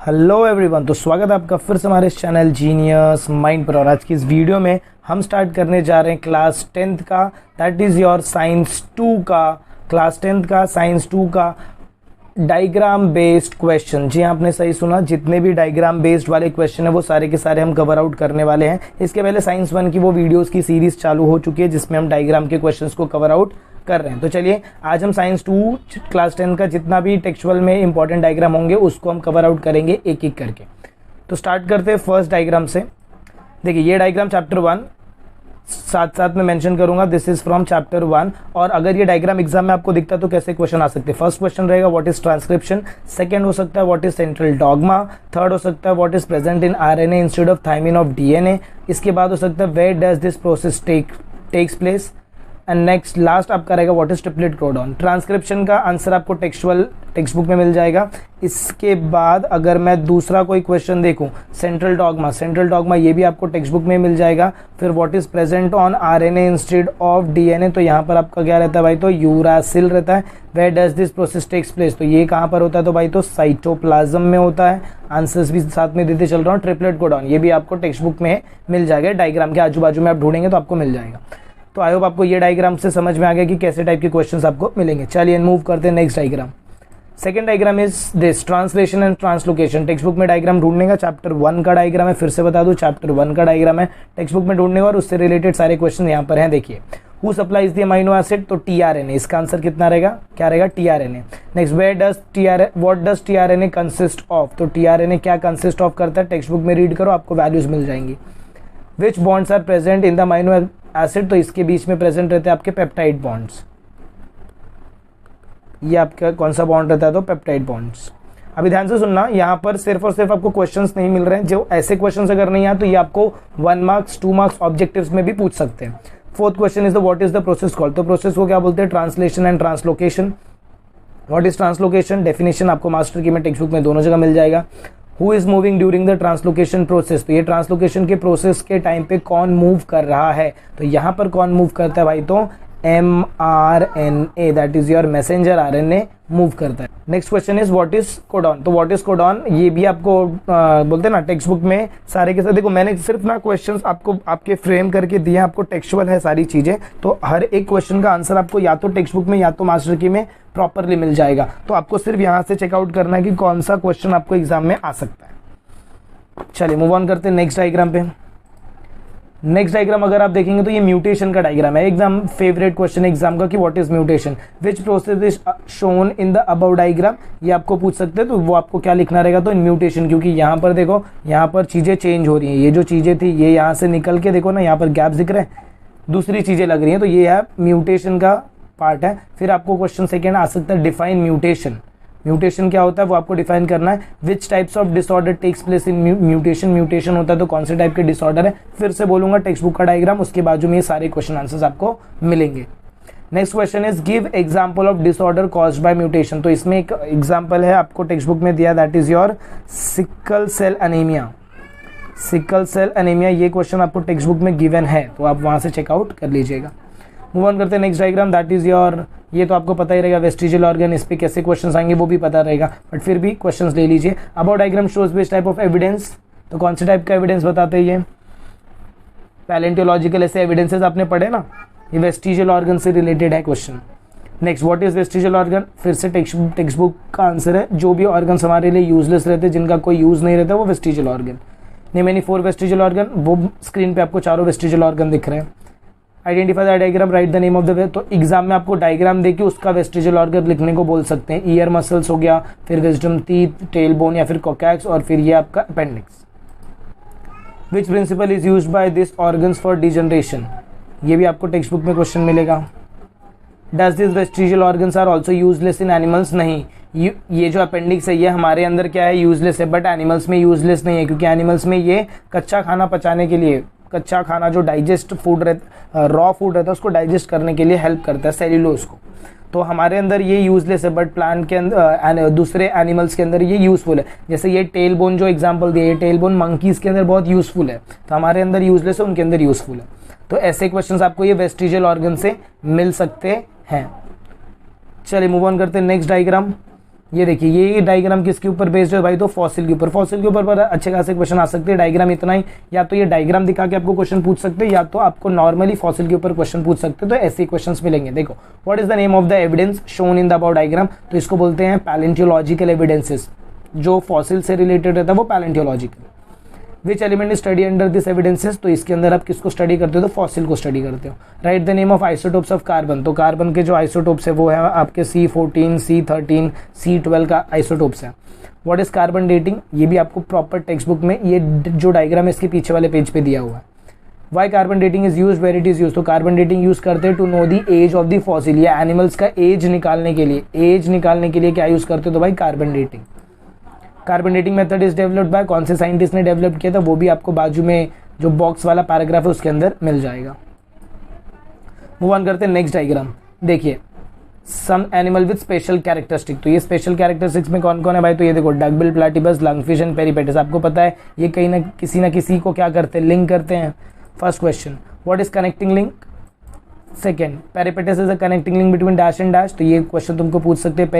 Hello everyone, तो स्वागत है आपका फिर से हमारे चैनल जीनियस माइंड पर। और आज की इस वीडियो में हम स्टार्ट करने जा रहे हैं क्लास 10th का, दैट इज़ योर साइंस 2 का, क्लास 10th का साइंस 2 का डायग्राम बेस्ड क्वेश्चन। जी हाँ, आपने सही सुना, जितने भी डायग्राम बेस्ड वाले क्वेश्चन है वो सारे के सारे हम कवर आउट करने वाले हैं। इसके पहले साइंस 1 की वो वीडियोस की सीरीज चालू हो चुकी है जिसमें हम डायग्राम के क्वेश्चंस को कवर आउट कर रहे हैं। तो चलिए आज हम साइंस 2 क्लास 10 का जितना भी टेक्सचुअल में इंपॉर्टेंट डायग्राम होंगे उसको हम कवर आउट करेंगे एक एक करके। तो स्टार्ट करते हैं फर्स्ट डायग्राम से। देखिए ये डायग्राम चैप्टर 1 साथ साथ में मेंशन करूंगा, दिस इज फ्रॉम चैप्टर 1। और अगर ये डायग्राम एग्जाम में आपको दिखता तो कैसे क्वेश्चन आ सकते हैं। फर्स्ट क्वेश्चन रहेगा व्हाट इज ट्रांसक्रिप्शन, सेकंड हो सकता है what is central dogma, third हो सकता है what is present in RNA instead of thymine of DNA. इसके बाद हो सकता है where does this process takes place, and next last आपका रहेगा what is triplet codon. Transcription का आंसर आपको टेक्स्ट बुक में मिल जाएगा। इसके बाद अगर मैं दूसरा कोई क्वेश्चन देखूं, सेंट्रल डॉगमा ये भी आपको टेक्स्ट बुक में मिल जाएगा। फिर what is present on RNA instead of DNA, तो यहाँ पर आपका क्या रहता है भाई, तो यूरासिल रहता है। Where does this process takes place, तो ये कहाँ पर होता है, तो भाई तो साइटोप्लाज्म में होता है। आंसर्स भी साथ में देते चल रहा हूँ। ट्रिपलेट कोडॉन ये भी आपको टेक्स्ट बुक में मिल जाएगा, डायग्राम के आजू बाजू में आप ढूंढेंगे तो आपको मिल जाएगा। तो आई होप आपको ये डायग्राम से समझ में आ गया कि कैसे टाइप के क्वेश्चंस आपको मिलेंगे। चलिए मूव करते हैं next diagram. Second diagram is this translation and translocation. Text book में डायग्राम ढूंढने का चैप्टर 1 का डायग्राम है, फिर से बता दूं चैप्टर 1 का डायग्राम है टेक्स्ट बुक में ढूंढने का, और उससे रिलेटेड सारे क्वेश्चन यहाँ पर हैं। देखिए who supplies the amino acid, तो टीआरएनए, इसका आंसर कितना रहेगा, क्या रहेगा, tRNA. Next what does tRNA consist of, तो टीआरएनए क्या कंसिस्ट ऑफ करता है, टेक्स्ट बुक में रीड करो आपको वैल्यूज मिल जाएंगी। Which bonds are present in the amino acid, तो इसके बीच में प्रेजेंट रहते हैं आपके पेप्टाइड बॉन्ड्स। ये आपका कौन सा बॉन्ड रहता है, तो पेप्टाइड बॉन्ड्स। अभी ध्यान से सुनना, यहाँ पर सिर्फ और सिर्फ आपको क्वेश्चंस नहीं मिल रहे हैं। जो ऐसे क्वेश्चंस अगर नहीं आए तो ये आपको 1 मार्क्स 2 मार्क्स ऑब्जेक्टिव्स में भी पूछ सकते हैं। Fourth question is the what is the process called, तो प्रोसेस को क्या बोलते हैं, translation and translocation. What is translocation, definition आपको मास्टर की में टेक्स्ट बुक में दोनों जगह मिल जाएगा। Who is moving during the translocation process, तो ये ट्रांसलोकेशन के प्रोसेस के टाइम पे कौन मूव कर रहा है, तो यहाँ पर कौन मूव करता है भाई, तो mRNA, that is your messenger RNA move करता है। Next question is what is codon, तो व्हाट इज कोडॉन ये भी आपको बोलते हैं ना टेक्स्ट बुक में सारे के साथ। देखो मैंने सिर्फ ना क्वेश्चंस आपको आपके फ्रेम करके दिए, आपको टेक्सचुअल है सारी चीजें, तो हर एक क्वेश्चन का आंसर आपको या तो टेक्स्ट बुक में या तो मास्टर की में प्रॉपरली मिल जाएगा। तो आपको सिर्फ यहाँ से चेकआउट करना है कि कौन सा क्वेश्चन आपको एग्जाम में आ सकता है। चलिए मूव ऑन करते हैं नेक्स्ट डायग्राम पे। नेक्स्ट डायग्राम अगर आप देखेंगे तो ये म्यूटेशन का डायग्राम है। एग्जाम फेवरेट क्वेश्चन एग्जाम का कि what is mutation, which process is shown in the above diagram, ये आपको पूछ सकते हैं। तो वो आपको क्या लिखना रहेगा, तो म्यूटेशन, क्योंकि यहाँ पर देखो यहाँ पर चीजें चेंज हो रही हैं। ये जो चीजें थी ये यहाँ से निकल के देखो ना, यहाँ पर गैप दिख रहे हैं, दूसरी चीजें लग रही हैं, तो ये है म्यूटेशन का पार्ट है। फिर आपको क्वेश्चन सेकेंड आ सकता है डिफाइन म्यूटेशन। म्यूटेशन क्या होता है वो आपको डिफाइन करना है। Which types of disorder takes place in mutation, mutation होता है तो कौन से टाइप के डिसऑर्डर है, फिर से बोलूंगा टेक्स्ट बुक का डायग्राम, उसके बाजू में ये सारे क्वेश्चन आंसर्स आपको मिलेंगे। Next question is give example of disorder caused by mutation, तो इसमें एक एग्जांपल है आपको टेक्स्ट बुक में दिया, that is your sickle cell anaemia. Sickle cell anaemia ये क्वेश्चन आपको टेक्स्ट बुक में गिवन है, तो आप वहां से चेकआउट कर लीजिएगा। मूव ऑन करते हैं next diagram, that is your, ये तो आपको पता ही रहेगा वेस्टिजियल ऑर्गन, इस पे कैसे क्वेश्चंस आएंगे वो भी पता रहेगा, बट फिर भी क्वेश्चंस ले लीजिए। About diagram shows which type of evidence, तो कौन से टाइप का एविडेंस बताते हैं ये, पैलेंटियोलॉजिकल ऐसे एविडेंसेस आपने पढ़े ना, ये वेस्टिजियल ऑर्गन से रिलेटेड है question. Next what is vestigial organ, फिर से टेक्स्ट बुक का आंसर है, जो भी ऑर्गन्स हमारे लिए यूजलेस रहते हैं, जिनका कोई यूज नहीं रहता, वो vestigial organ. Name any 4 vestigial organ, वो स्क्रीन पे आपको चारों वेस्टिजियल ऑर्गन दिख रहे हैं। Identify the diagram, right the name of the, तो एग्जाम में आपको डायग्राम देके उसका वेस्टिजियल ऑर्गन लिखने को बोल सकते हैं। ईयर मसल्स हो गया, फिर विजडम टीथ, टेल बोन या फिर कोकैक्स, और फिर ये आपका appendix. Which principle is used by this organs for degeneration, ये भी आपको टेक्स्ट बुक में क्वेश्चन मिलेगा। Does this vestigial organs are also useless in animals, नहीं, ये जो अपेंडिक्स है ये हमारे अंदर क्या है, यूजलेस है, बट एनिमल्स में यूजलेस नहीं है, क्योंकि एनिमल्स में ये कच्चा खाना पचाने के लिए, कच्चा खाना जो डाइजेस्ट फूड रहता, रॉ फूड रहता है उसको डाइजेस्ट करने के लिए हेल्प करता है, सेल्यूलोज को, तो हमारे अंदर ये यूजलेस है, बट प्लांट के अंदर दूसरे एनिमल्स के अंदर ये यूजफुल है। जैसे ये टेल बोन जो एग्जांपल दिया, ये टेल बोन मंकीज के अंदर बहुत यूजफुल है, तो हमारे अंदर यूजलेस है, उनके अंदर यूजफुल है। तो ऐसे क्वेश्चंस आपको ये वेस्टिजियल ऑर्गन से मिल सकते हैं। चलिए मूव ऑन करते हैं नेक्स्ट डायग्राम। ये देखिए ये डायग्राम किसके ऊपर बेस्ड है भाई, तो फॉसिल के ऊपर। फॉसिल के ऊपर पर अच्छे खासे क्वेश्चन आ सकते हैं। डायग्राम इतना ही, या तो ये डायग्राम दिखा के आपको क्वेश्चन पूछ सकते हैं, या तो आपको नॉर्मली फॉसिल के ऊपर क्वेश्चन पूछ सकते हैं। तो ऐसे क्वेश्चंस मिलेंगे। देखो, what is the name of the evidence shown in the above diagram, तो इसको बोलते हैं पैलेंटियोलॉजिकल एविडेंसेस। जो फॉसिल से रिलेटेड रहता है वो palaeontological. Which element study under this evidences, तो इसके अंदर आप किसको स्टडी करते हो, तो फॉसिल को स्टडी करते हो। Right the name of isotopes of carbon, तो कार्बन के जो आइसोटोप्स है वो है आपके C14, C13, C12 का आइसोटोप्स है। व्हाट इज कार्बन डेटिंग, ये भी आपको प्रॉपर टेक्स्ट बुक में ये जो डायग्राम है इसके पीछे वाले पेज पे दिया हुआ है। Why carbon dating is use, where it is use, तो कार्बन डेटिंग यूज करते हैं to know the age of the fossil, या एनिमल्स का एज निकालने के लिए। एज निकालने के लिए क्या यूज करते हो, तो भाई carbon dating. Carbon dating method is developed by, कौन से साइंटिस्ट ने डेवलप किया था, वो भी आपको बाजू में जो बॉक्स वाला पैराग्राफ है उसके अंदर मिल जाएगा। मूव ऑन करते हैं नेक्स्ट डायग्राम। देखिए, some animal with special characteristic, तो ये स्पेशल कैरेक्टरिस्टिक्स में कौन कौन है भाई, तो ये देखो डकबिल, प्लैटिपस, लंगफिश एंड पेरिपेटस। आपको पता है ये कहीं ना किसी को क्या करते हैं, लिंक करते हैं। First question, what is connecting link. Second, peripatus is a connecting link between dash and dash, तो ये क्वेश्चन तुमको पूछ सकते हैं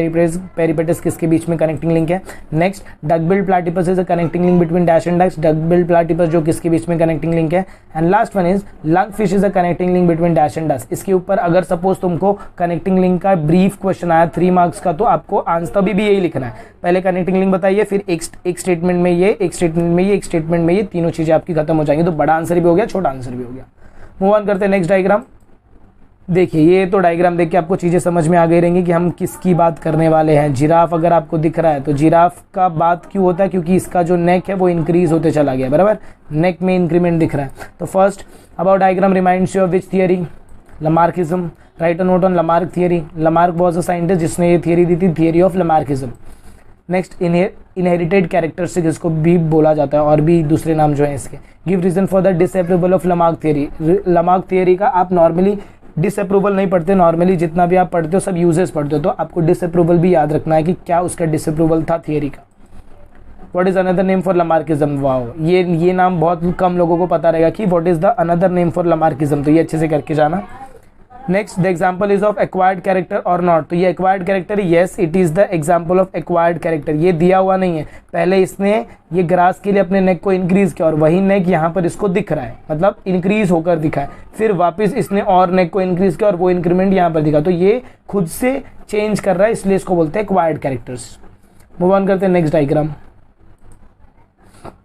पेरिपेटस किसके बीच में कनेक्टिंग लिंक है। Next, duckbill platypus is a connecting link between dash and dash, duckbill platypus जो किसके बीच में कनेक्टिंग लिंक है। And last one is lungfish is a connecting link between dash and dash. इसके ऊपर अगर सपोज तुमको connecting link का brief question आया 3 मार्क्स का, तो आपको आंसर भी यही लिखना है। पहले कनेक्टिंग लिंक बताइए, फिर एक स्टेटमेंट में ये, एक स्टेटमेंट में ये, एक स्टेटमेंट में ये, तीनों चीजें आपकी खत्म हो जाएंगी। तो बड़ा आंसर भी हो गया, छोटा आंसर भी हो गया। मूव ऑन करते हैं नेक्स्ट डायग्राम। देखिए, ये तो डायग्राम देख के आपको चीज़ें समझ में आ गई रहेंगी कि हम किसकी बात करने वाले हैं। जिराफ अगर आपको दिख रहा है, तो जिराफ का बात क्यों होता है, क्योंकि इसका जो नेक है वो इंक्रीज होते चला गया, बराबर। नेक में इंक्रीमेंट दिख रहा है। तो first about diagram reminds you of which theory, लमार्किज्म। Right a note on Lamarck theory. Lamarck was a scientist जिसने ये थियरी दी थी, theory of लमार्किज्म। Next, inherited characteristic इसको भी बोला जाता है, और भी दूसरे नाम जो है इसके। Give reason for the disapproval of Lamarck theory. Lamarck theory का आप नॉर्मली डिसअप्रूवल नहीं पढ़ते, नॉर्मली जितना भी आप पढ़ते हो सब यूजेस पढ़ते हो, तो आपको डिसअप्रूवल भी याद रखना है कि क्या उसका डिसअप्रूवल था थियरी का। What is another name for लमार्किज्म, wow, ये नाम बहुत कम लोगों को पता रहेगा कि what is the another name for लमार्किज्म, तो ये अच्छे से करके जाना। Next, the example is of acquired character और नॉट, तो ये acquired character, yes it is the example of acquired character. ये दिया हुआ नहीं है, पहले इसने ये ग्रास के लिए अपने नेक को इंक्रीज किया और वही नेक यहाँ पर इसको दिख रहा है, मतलब इंक्रीज होकर दिखा है। फिर वापस इसने और नेक को इंक्रीज किया और वो इंक्रीमेंट यहाँ पर दिखा, तो ये खुद से चेंज कर रहा है, इसलिए इसको बोलते हैं एक्वायर्ड कैरेक्टर्स। मूव ऑन करते हैं नेक्स्ट डायग्राम।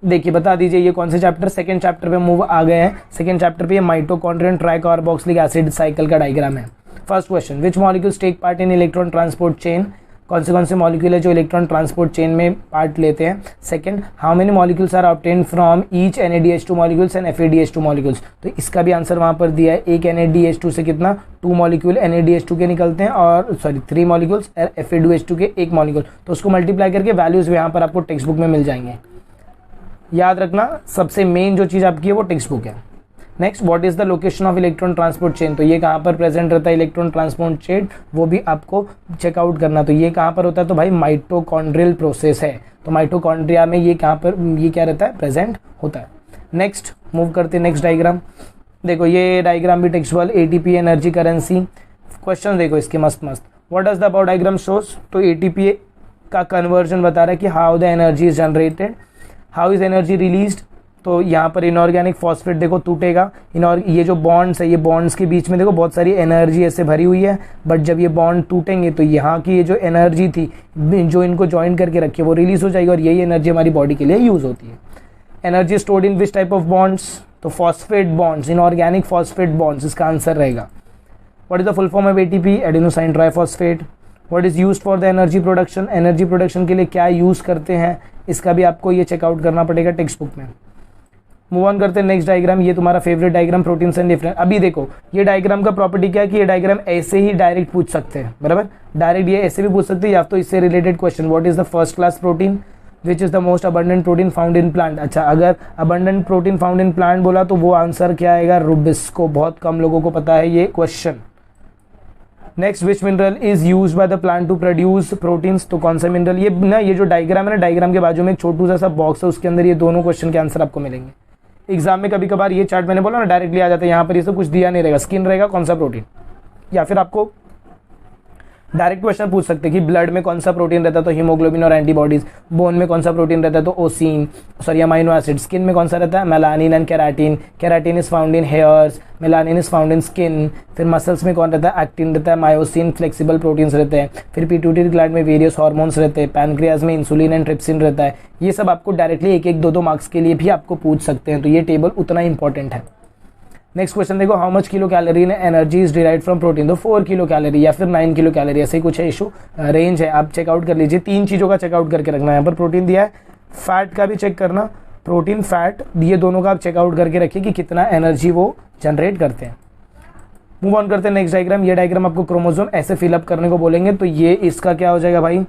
देखिए, बता दीजिए ये कौन से चैप्टर, सेकंड चैप्टर पे मूव आ गए हैं। सेकंड चैप्टर पे ये माइटोकॉन्ड्रियन ट्राइकार्बोक्सिलिक एसिड साइकिल का डायग्राम है। First question, which molecules take part in electron transport chain, कौन से मॉलिक्यूल है जो इलेक्ट्रॉन ट्रांसपोर्ट चेन में पार्ट लेते हैं। Second, how many molecules are obtain from each NADH2 molecules and FADH2 molecules, तो इसका भी आंसर वहां पर दिया है। एक NADH2 से कितना, 2 मॉलिक्यूल NADH2 के निकलते हैं, और 3 मॉलिक्यूल्स FADH2 के 1 मॉलिक्यूल, तो उसको मल्टीप्लाई करके वैल्यूज यहाँ पर आपको टेक्स्ट बुक में मिल जाएंगे। याद रखना, सबसे मेन जो चीज़ आपकी है वो टेक्स्ट बुक है। Next, what is the location of electron transport chain, तो ये कहाँ पर प्रेजेंट रहता है इलेक्ट्रॉन ट्रांसपोर्ट चेन, वो भी आपको चेकआउट करना। तो ये कहाँ पर होता है, तो भाई माइटोकॉन्ड्रियल प्रोसेस है, तो माइटोकॉन्ड्रिया में ये कहाँ पर, ये क्या रहता है, प्रेजेंट होता है। नेक्स्ट, मूव करते हैं नेक्स्ट डायग्राम। देखो, ये डायग्राम भी textual, ATP energy currency. Question देखो इसके मस्त मस्त। What does the above diagram shows, तो ATP का कन्वर्जन बता रहा है कि how the energy is generated, how is energy released. तो यहाँ पर इनऑर्गेनिक फॉस्फेट देखो टूटेगा, ये जो बॉन्ड्स है, ये बॉन्ड्स के बीच में देखो बहुत सारी एनर्जी ऐसे भरी हुई है, बट जब ये बॉन्ड टूटेंगे तो यहाँ की ये जो एनर्जी थी जो इनको ज्वाइन करके रखी है वो रिलीज हो जाएगी, और यही एनर्जी हमारी बॉडी के लिए यूज होती है। Energy stored in which type of bonds, तो phosphate bonds, inorganic phosphate bonds इसका आंसर रहेगा। What is the full form of ATP, adenosine triphosphate. What is used for the energy production, energy production के लिए क्या use करते हैं, इसका भी आपको ये चेकआउट करना पड़ेगा टेक्स्ट बुक में। मूव ऑन करते हैं नेक्स्ट डायग्राम। ये तुम्हारा favourite diagram, proteins and different. अभी देखो, ये डायग्राम का प्रॉपर्टी क्या है कि ये डायग्राम ऐसे ही डायरेक्ट पूछ सकते हैं, बराबर, डायरेक्ट ये ऐसे भी पूछ सकते हैं, या तो इससे related question, what is the first class protein, which is the most abundant protein found in plant. अच्छा, अगर abundant protein found in plant बोला तो वो आंसर क्या आएगा, रुबिस्को। बहुत कम लोगों को पता है ये question. Next, which mineral is use by the plant to produce proteins, तो कौन सा मिनरल, ये ना ये जो डायग्राम है ना, डायग्राम के बाजू में एक छोटू सा बॉक्स है, उसके अंदर ये दोनों क्वेश्चन के आंसर आपको मिलेंगे। एग्जाम में कभी कभार ये चार्ट मैंने बोला ना डायरेक्टली आ जाता है, यहाँ पर ये सब कुछ दिया नहीं रहेगा, स्किन रहेगा, कौन सा प्रोटीन, या फिर आपको डायरेक्ट क्वेश्चन पूछ सकते हैं कि ब्लड में कौन सा प्रोटीन रहता है, तो हीमोग्लोबिन और एंटीबॉडीज। बोन में कौन सा प्रोटीन रहता है, तो ओसिन सॉरी अमाइनो एसिड। स्किन में कौन सा रहता है, melanin and keratin. Keratin is found in hairs, melanin is found in skin. फिर मसल्स में कौन रहता है, एक्टिन रहता है, मायोसिन, फ्लेक्सिबल प्रोटीन्स रहते हैं। फिर पिट्यूटरी ग्लैंड में वेरियस हार्मोन्स रहते हैं। पैनक्रियाज में इंसुलिन एंड ट्रिप्सिन रहता है। ये सब आपको डायरेक्टली एक एक दो दो मार्क्स के लिए भी आपको पूछ सकते हैं, तो ये टेबल उतना इंपॉर्टेंट है। नेक्स्ट क्वेश्चन देखो, how much kilo calorie energy is derived from protein, तो 4 किलो कैलोरी या फिर 9 किलो कैलोरी, ऐसे ही कुछ है इशू, रेंज है, आप चेकआउट कर लीजिए। 3 चीज़ों का चेकआउट करके रखना है। यहाँ पर प्रोटीन दिया है, फैट का भी चेक करना, प्रोटीन फैट ये दोनों का आप चेकआउट करके रखिए कि कितना एनर्जी वो जनरेट करते हैं। मूव ऑन करते हैं नेक्स्ट डायग्राम। ये डायग्राम आपको क्रोमोसोम ऐसे फिलअप करने को बोलेंगे, तो ये इसका क्या हो जाएगा भाई,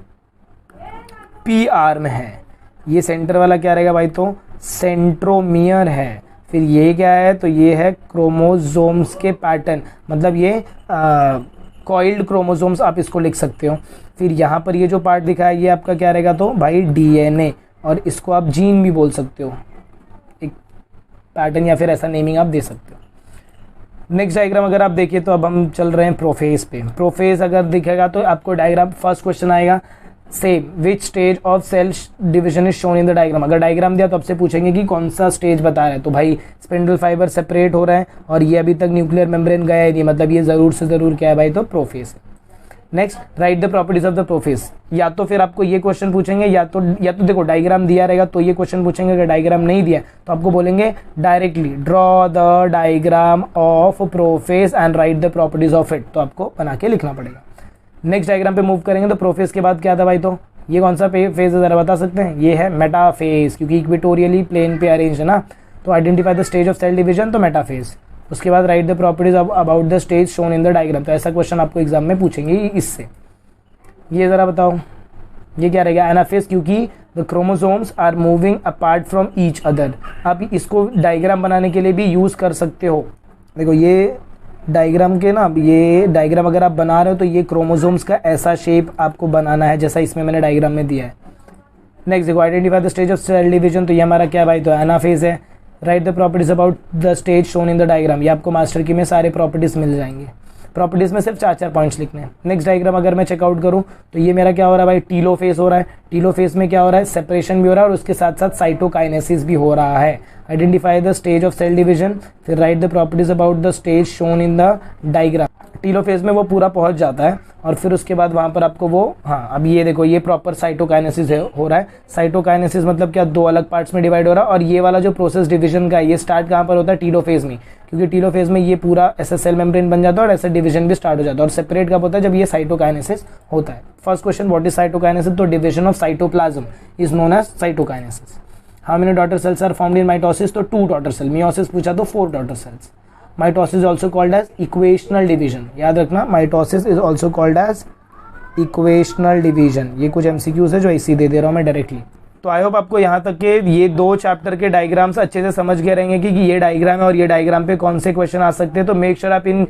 पी आर्म है। ये सेंटर वाला क्या रहेगा भाई, तो सेंट्रोमियर है। फिर ये क्या है, तो ये है क्रोमोसोम्स के पैटर्न, मतलब ये कॉइल्ड क्रोमोसोम्स आप इसको लिख सकते हो। फिर यहाँ पर ये जो पार्ट दिखा है ये आपका क्या रहेगा, तो भाई डीएनए, और इसको आप जीन भी बोल सकते हो, एक पैटर्न या फिर ऐसा नेमिंग आप दे सकते हो। नेक्स्ट डायग्राम अगर आप देखिए तो अब हम चल रहे हैं प्रोफेज पे। प्रोफेज अगर दिखेगा तो आपको डायग्राम फर्स्ट क्वेश्चन आएगा, same which stage of cell division is shown in the diagram. अगर डायग्राम दिया तो आपसे पूछेंगे कि कौन सा स्टेज बता रहे हैं, तो भाई स्पिंडल फाइबर सेपरेट हो रहा है और ये अभी तक न्यूक्लियर मेम्ब्रेन गया ही नहीं, मतलब ये जरूर से जरूर क्या है भाई, तो prophase. Next, right the properties of the prophase. या तो फिर आपको ये क्वेश्चन पूछेंगे या तो देखो डायग्राम दिया रहेगा तो ये क्वेश्चन पूछेंगे, अगर डायग्राम नहीं दिया तो आपको बोलेंगे directly draw the diagram of prophase and right the properties of it, तो आपको बना के लिखना पड़ेगा। नेक्स्ट डायग्राम पे मूव करेंगे तो प्रोफेज के बाद क्या था भाई, तो ये कौन सा फेज है जरा बता सकते हैं, ये है मेटाफेज, क्योंकि इक्वेटोरियली प्लेन पे अरेंज है ना। तो identify the stage of cell division, तो मेटाफेज। उसके बाद write the properties about the stage shown in the diagram, तो ऐसा क्वेश्चन आपको एग्जाम में पूछेंगे इससे। ये जरा बताओ ये क्या रहेगा, एनाफेज, क्योंकि the chromosomes are moving apart from each other. आप इसको डायग्राम बनाने के लिए भी यूज कर सकते हो। देखो ये डायग्राम के ना, ये डायग्राम अगर आप बना रहे हो तो ये क्रोमोसोम्स का ऐसा शेप आपको बनाना है जैसा इसमें मैंने डायग्राम में दिया है। नेक्स्ट देखो, identify the stage of cell division, तो ये हमारा क्या भाई, तो एनाफेज है। Write the properties about the stage shown in the diagram, ये आपको मास्टर की में सारे प्रॉपर्टीज मिल जाएंगे। प्रॉपर्टीज में सिर्फ 4 पॉइंट्स लिखने हैं। नेक्स्ट डायग्राम अगर मैं चेकआउट करूँ तो ये मेरा क्या हो रहा है भाई, टीलोफेज हो रहा है। टीलोफेज में क्या हो रहा है, सेपरेशन भी हो रहा है और उसके साथ साथ साइटोकाइनेसिस भी हो रहा है। Identify the stage of cell division, फिर write the properties about the stage shown in the diagram. Telophase में वो पूरा पहुंच जाता है और फिर उसके बाद वहां पर आपको वो, हाँ अब ये देखो ये प्रॉपर साइटोकाइनेसिस हो रहा है। साइटोकाइनेसिस मतलब क्या, 2 अलग पार्ट्स में डिवाइड हो रहा है। और ये वाला जो प्रोसेस डिवीजन का है ये स्टार्ट कहाँ पर होता है, टीलोफेज में, क्योंकि टीलोफेज में ये पूरा ऐसा सेल मेम्ब्रेन बन जाता है और ऐसा डिवीजन भी स्टार्ट हो जाता है। और सेपरेट कब होता है, जब ये साइटोकाइनेसिस होता है। First question, what is cytokinesis, तो division of cytoplasm is known as cytokinesis. How many daughter cells are found in mitosis, तो 2 डॉटर सेल। मियोसिस पूछा तो 4 daughter cells. Mitosis also called as equational division, याद रखना mitosis is also called as equational division. ये कुछ MCQs है जो ऐसे ही दे दे रहा हूँ मैं डायरेक्टली। तो आई होप आपको यहाँ तक के ये 2 चैप्टर के डायग्राम्स अच्छे से समझ गए रहेंगे कि ये डायग्राम है और ये डायग्राम पे कौन से क्वेश्चन आ सकते हैं। तो मेक श्योर आप इन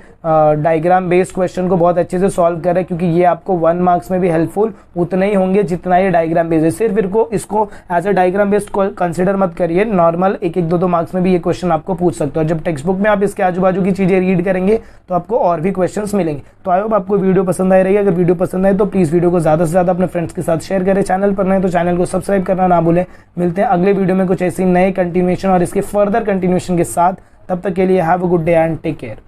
डायग्राम बेस्ड क्वेश्चन को बहुत अच्छे से सॉल्व करें, क्योंकि ये आपको 1 मार्क्स में भी हेल्पफुल उतना ही होंगे जितना ये डायग्राम बेस्ड है। सिर्फ इसको as a diagram based consider मत करिए, नॉर्मल 1-1, 2-2 मार्क्स में भी ये क्वेश्चन आपको पूछ सकते हो। जब टेक्स्ट बुक में आप इसके आजू बाजू की चीजें रीड करेंगे तो आपको और भी क्वेश्चन मिलेंगे। तो आई होप आपको वीडियो पसंद आई रही है। अगर वीडियो पसंद आए तो प्लीज वीडियो को ज्यादा से ज्यादा अपने फ्रेंड्स के साथ शेयर करें। चैनल पर नए तो चैनल को सब्सक्राइब करना ना भूलें। मिलते हैं अगले वीडियो में कुछ ऐसी नए कंटिन्यूएशन और इसके फर्दर कंटिन्यूएशन के साथ। तब तक के लिए have a good day and take care.